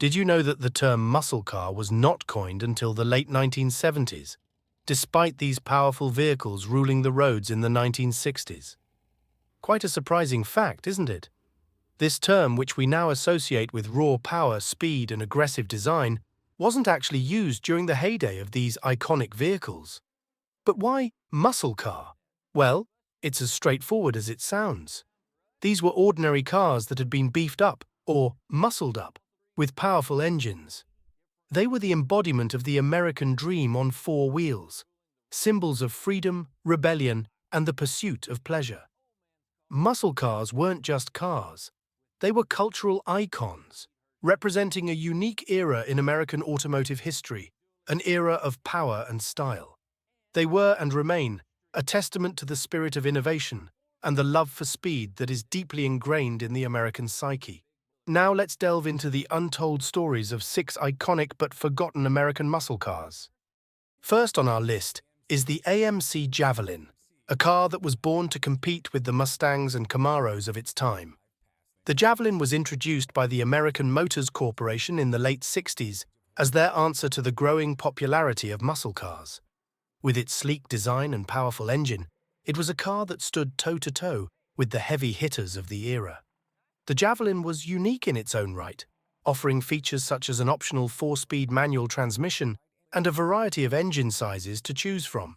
Did you know that the term muscle car was not coined until the late 1970s, despite these powerful vehicles ruling the roads in the 1960s? Quite a surprising fact, isn't it? This term, which we now associate with raw power, speed, and aggressive design, wasn't actually used during the heyday of these iconic vehicles. But why muscle car? Well, it's as straightforward as it sounds. These were ordinary cars that had been beefed up, or muscled up, with powerful engines. They were the embodiment of the American dream on four wheels, symbols of freedom, rebellion, and the pursuit of pleasure. Muscle cars weren't just cars. They were cultural icons, representing a unique era in American automotive history, an era of power and style. They were and remain a testament to the spirit of innovation and the love for speed that is deeply ingrained in the American psyche. Now let's delve into the untold stories of 6 iconic but forgotten American muscle cars. First on our list is the AMC Javelin, a car that was born to compete with the Mustangs and Camaros of its time. The Javelin was introduced by the American Motors Corporation in the late 60s as their answer to the growing popularity of muscle cars. With its sleek design and powerful engine, it was a car that stood toe-to-toe with the heavy hitters of the era. The Javelin was unique in its own right, offering features such as an optional 4-speed manual transmission and a variety of engine sizes to choose from.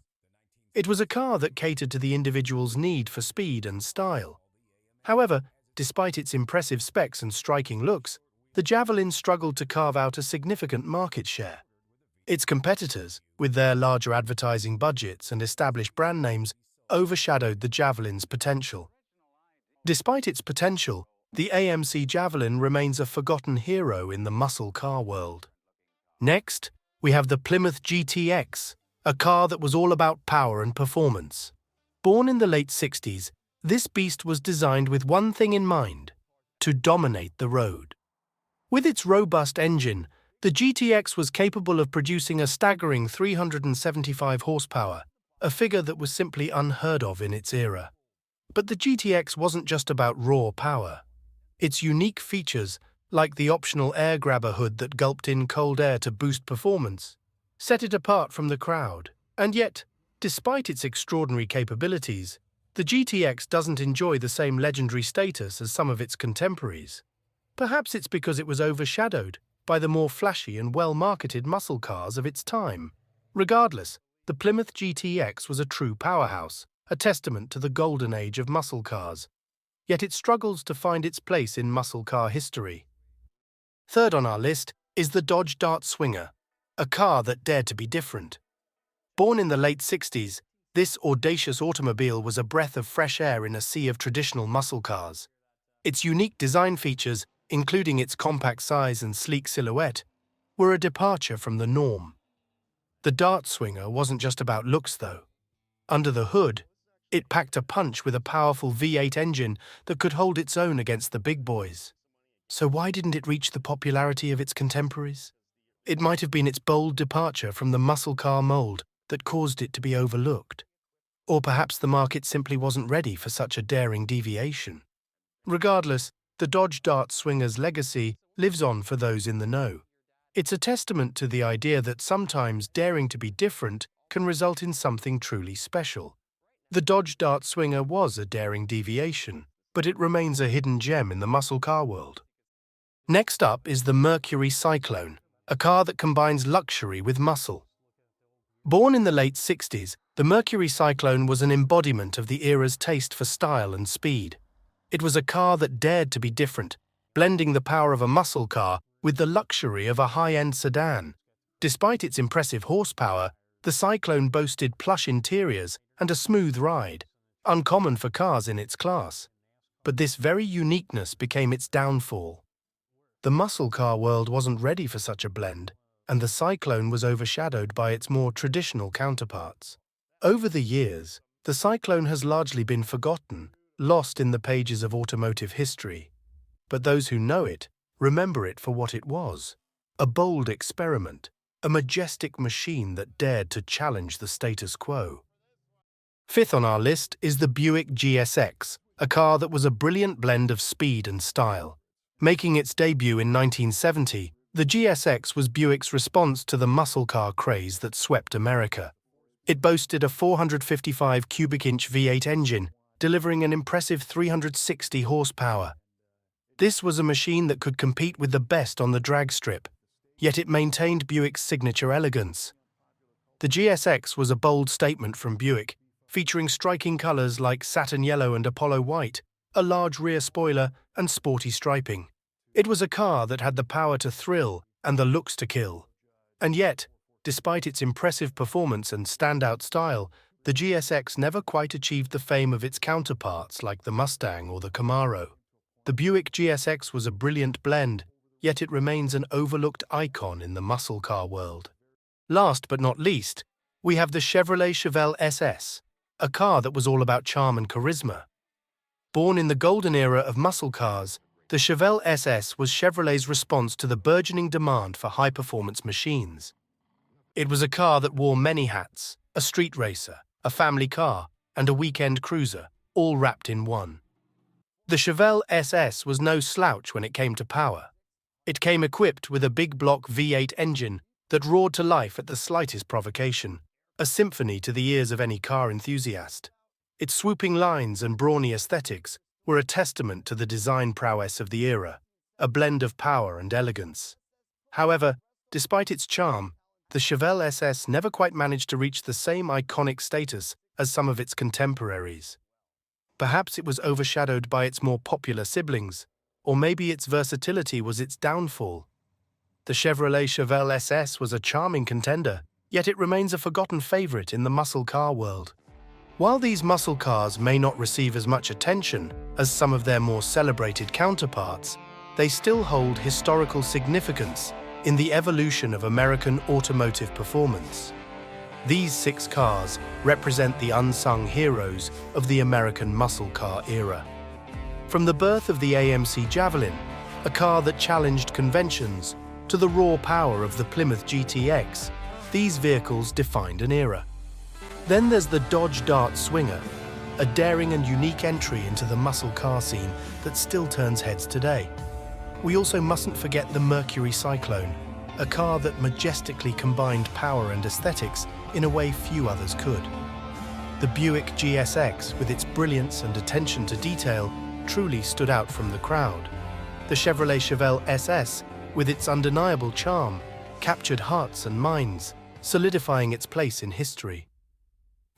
It was a car that catered to the individual's need for speed and style. However, despite its impressive specs and striking looks, the Javelin struggled to carve out a significant market share. Its competitors, with their larger advertising budgets and established brand names, overshadowed the Javelin's potential. Despite its potential, the AMC Javelin remains a forgotten hero in the muscle car world. Next, we have the Plymouth GTX, a car that was all about power and performance. Born in the late 60s, this beast was designed with one thing in mind: to dominate the road. With its robust engine, the GTX was capable of producing a staggering 375 horsepower, a figure that was simply unheard of in its era. But the GTX wasn't just about raw power. Its unique features, like the optional air grabber hood that gulped in cold air to boost performance, set it apart from the crowd. And yet, despite its extraordinary capabilities, the GTX doesn't enjoy the same legendary status as some of its contemporaries. Perhaps it's because it was overshadowed by the more flashy and well-marketed muscle cars of its time. Regardless, the Plymouth GTX was a true powerhouse, a testament to the golden age of muscle cars. Yet it struggles to find its place in muscle car history. Third on our list is the Dodge Dart Swinger, a car that dared to be different. Born in the late 60s, this audacious automobile was a breath of fresh air in a sea of traditional muscle cars. Its unique design features, including its compact size and sleek silhouette, were a departure from the norm. The Dart Swinger wasn't just about looks, though. Under the hood, it packed a punch with a powerful V8 engine that could hold its own against the big boys. So why didn't it reach the popularity of its contemporaries? It might have been its bold departure from the muscle car mold that caused it to be overlooked. Or perhaps the market simply wasn't ready for such a daring deviation. Regardless, the Dodge Dart Swinger's legacy lives on for those in the know. It's a testament to the idea that sometimes daring to be different can result in something truly special. The Dodge Dart Swinger was a daring deviation, but it remains a hidden gem in the muscle car world. Next up is the Mercury Cyclone, a car that combines luxury with muscle. Born in the late 60s, the Mercury Cyclone was an embodiment of the era's taste for style and speed. It was a car that dared to be different, blending the power of a muscle car with the luxury of a high-end sedan. Despite its impressive horsepower, the Cyclone boasted plush interiors and a smooth ride, uncommon for cars in its class. But this very uniqueness became its downfall. The muscle car world wasn't ready for such a blend, and the Cyclone was overshadowed by its more traditional counterparts. Over the years, the Cyclone has largely been forgotten, lost in the pages of automotive history. But those who know it remember it for what it was: a bold experiment, a majestic machine that dared to challenge the status quo. Fifth on our list is the Buick GSX, a car that was a brilliant blend of speed and style. Making its debut in 1970, The GSX was Buick's response to the muscle car craze that swept America. It boasted a 455 cubic inch V8 engine, delivering an impressive 360 horsepower. This was a machine that could compete with the best on the drag strip, yet it maintained Buick's signature elegance. The GSX was a bold statement from Buick, featuring striking colors like satin yellow and Apollo white, a large rear spoiler, and sporty striping. It was a car that had the power to thrill and the looks to kill. And yet, despite its impressive performance and standout style, the GSX never quite achieved the fame of its counterparts like the Mustang or the Camaro. The Buick GSX was a brilliant blend, yet it remains an overlooked icon in the muscle car world. Last but not least, we have the Chevrolet Chev SS, a car that was all about charm and charisma. Born in the golden era of muscle cars, the Chev SS was Chevrolet's response to the burgeoning demand for high-performance machines. It was a car that wore many hats: a street racer, a family car, and a weekend cruiser, all wrapped in one. The Chev SS was no slouch when it came to power. It came equipped with a big block V8 engine that roared to life at the slightest provocation, a symphony to the ears of any car enthusiast. Its swooping lines and brawny aesthetics were a testament to the design prowess of the era, a blend of power and elegance. However, despite its charm, the Chev SS never quite managed to reach the same iconic status as some of its contemporaries. Perhaps it was overshadowed by its more popular siblings, or maybe its versatility was its downfall. The Chevrolet Chev SS was a charming contender, yet it remains a forgotten favorite in the muscle car world. While these muscle cars may not receive as much attention as some of their more celebrated counterparts, they still hold historical significance in the evolution of American automotive performance. These 6 cars represent the unsung heroes of the American muscle car era. From the birth of the AMC Javelin, a car that challenged conventions, to the raw power of the Plymouth GTX, these vehicles defined an era. Then there's the Dodge Dart Swinger, a daring and unique entry into the muscle car scene that still turns heads today. We also mustn't forget the Mercury Cyclone, a car that majestically combined power and aesthetics in a way few others could. The Buick GSX, with its brilliance and attention to detail, truly stood out from the crowd. The Chevrolet Chev SS, with its undeniable charm, captured hearts and minds, solidifying its place in history.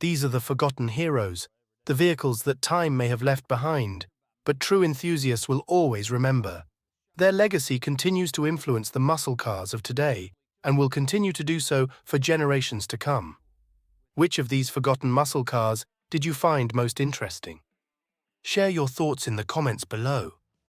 These are the forgotten heroes, the vehicles that time may have left behind, but true enthusiasts will always remember. Their legacy continues to influence the muscle cars of today and will continue to do so for generations to come. Which of these forgotten muscle cars did you find most interesting? Share your thoughts in the comments below.